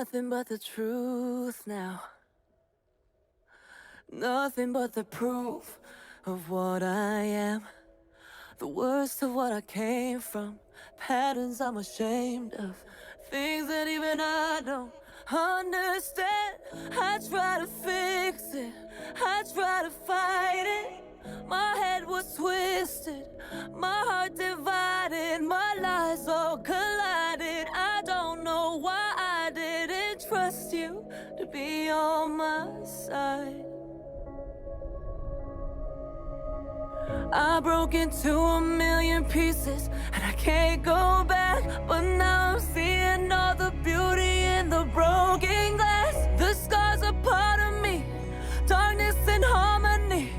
Nothing but the truth now. Nothing but the proof of what I am. The worst of what I came from. Patterns I'm ashamed of. Things that even I don't understand. I try to fix it. I try to fight it. My head was twisted. My heart divided. My lies all collided. I don't know why I didn't trust you to be on my side. I broke into a million pieces and I can't go back. But now I'm seeing all the beauty in the broken glass. The scars are part of me, darkness and harmony.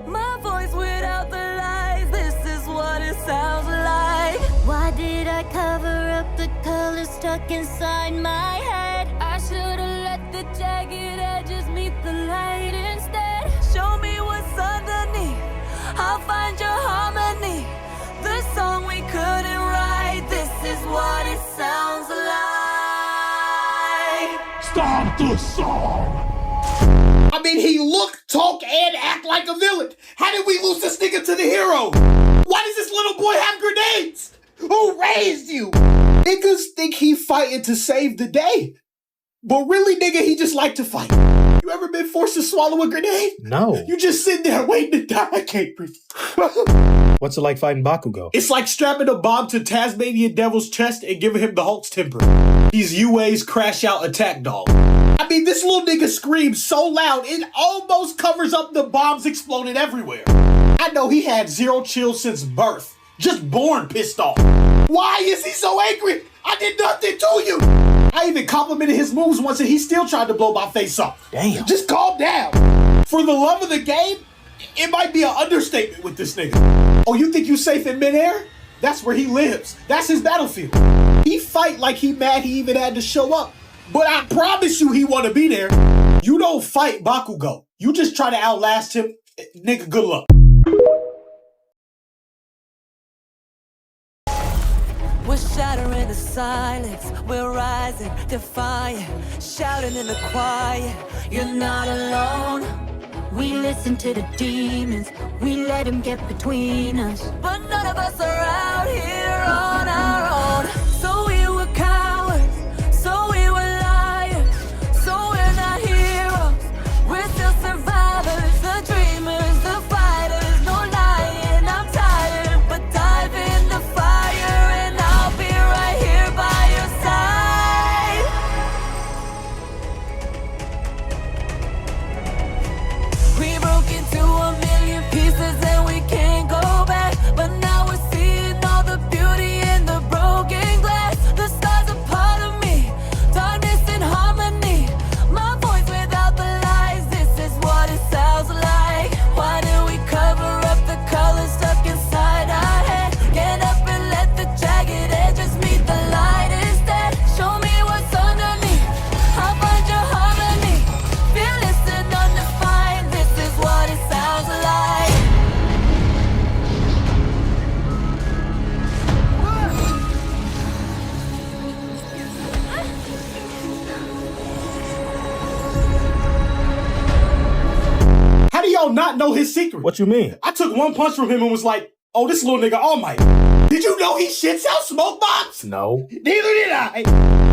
My voice without the lies, this is what it sounds like. Why did I cover up the color stuck inside my head? I should've let the jagged edges meet the light instead. Show me what's underneath, I'll find your harmony. The song we couldn't write, this is what it sounds like. Stop the song! I mean, he look, talk, and act like a villain. How did we lose this nigga to the hero? Why does this little boy have grenades? Who raised you? Niggas think he fighting to save the day. But really, nigga, he just like to fight. You ever been forced to swallow a grenade? No. You just sit there waiting to die. I can't breathe. What's it like fighting Bakugo? It's like strapping a bomb to Tasmanian Devil's chest and giving him the Hulk's temper. He's UA's crash out attack dog. I mean, this little nigga screams so loud, it almost covers up the bombs exploding everywhere. I know he had zero chills since birth. Just born pissed off. Why is he so angry? I did nothing to you. I even complimented his moves once and he still tried to blow my face off. Damn. Just calm down. For the love of the game, it might be an understatement with this nigga. Oh, you think you safe in midair? That's where he lives. That's his battlefield. He fight like he mad he even had to show up. But I promise you he want to be there. You don't fight Bakugo. You just try to outlast him. Nigga, good luck. We're shattering the silence, we're rising, defiant, shouting in the quiet. You're not alone. We listen to the demons, we let them get between us. But none of us are out here on our own. So we were cowards, so we were liars. So we're not heroes, we're still survivors. The dreamers, the fighters, no lying, I'm tired. But dive in the fire and I'll be right here by your side. We broke into a million pieces and we can't go back. But now we're seeing all the beauty in the broken glass. The stars are part of me, darkness and harmony. My voice without the lies, this is what it sounds like. Why do we cover up the colors stuck inside our head? Get up and let the jagged edges meet the light instead. Show me what's underneath, I'll find your harmony. Fearless and undefined, this is what it sounds like. How do y'all not know his secret? What you mean? I took one punch from him and was like, oh, this little nigga All Might. Did you know he shits out smoke bombs? No. Neither did I.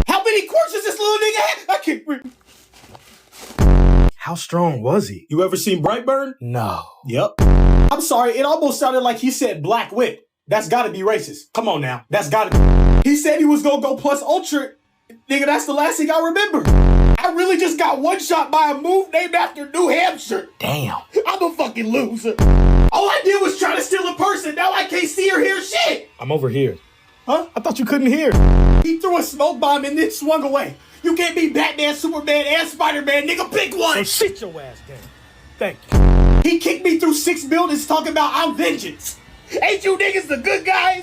How many quirks does this little nigga have? I can't breathe. How strong was he? You ever seen Brightburn? No. Yep. I'm sorry, it almost sounded like he said Black Wit. That's gotta be racist. Come on now. That's gotta be. He said he was gonna go plus ultra. Nigga, that's the last thing I remember. I really just got one shot by a move named after New Hampshire. Damn. I'm a fucking loser. All I did was try to steal a person. Now I can't see or hear shit. I'm over here. Huh? I thought you couldn't hear. He threw a smoke bomb and then swung away. You can't be Batman, Superman, and Spider-Man. Nigga, pick one. So sit your ass down. Thank you. He kicked me through 6 buildings talking about I'm vengeance. Ain't you niggas the good guys?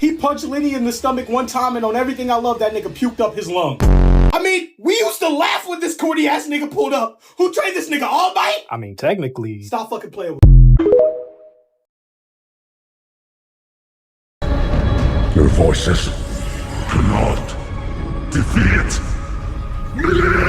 He punched Lenny in the stomach one time and on everything I love, that nigga puked up his lung. I mean, we used to laugh when this corny ass nigga pulled up. Who trained this nigga, All Might? I mean, technically. Stop fucking playing with Your voices cannot defeat Rumi!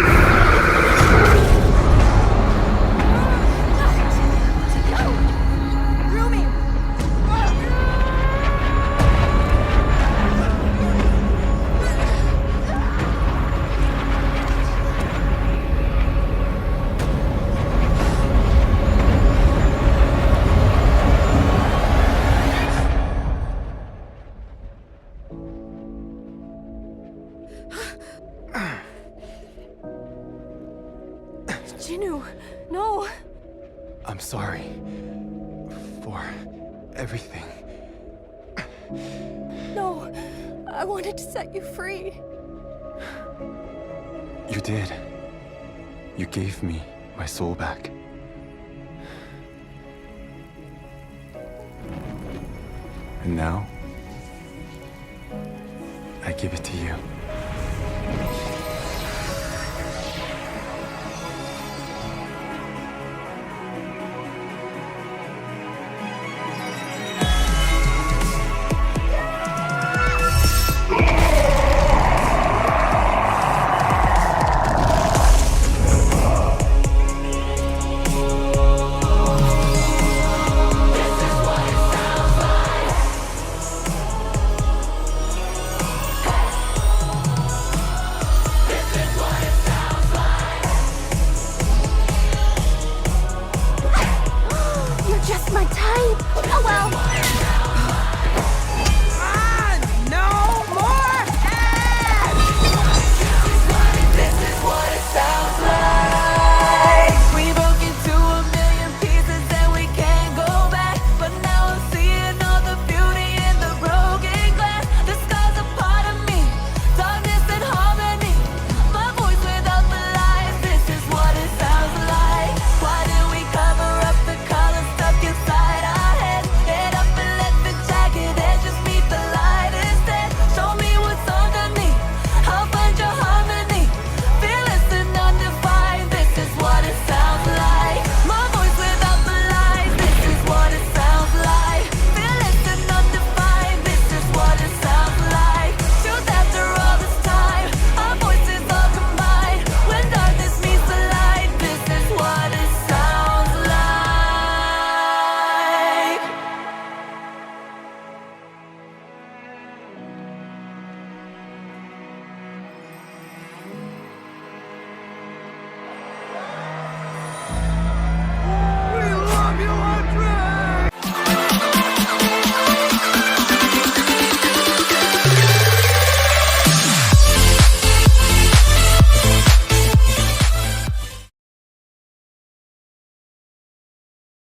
Jinu, no! I'm sorry for everything. No, I wanted to set you free. You did. You gave me my soul back. And now, I give it to you.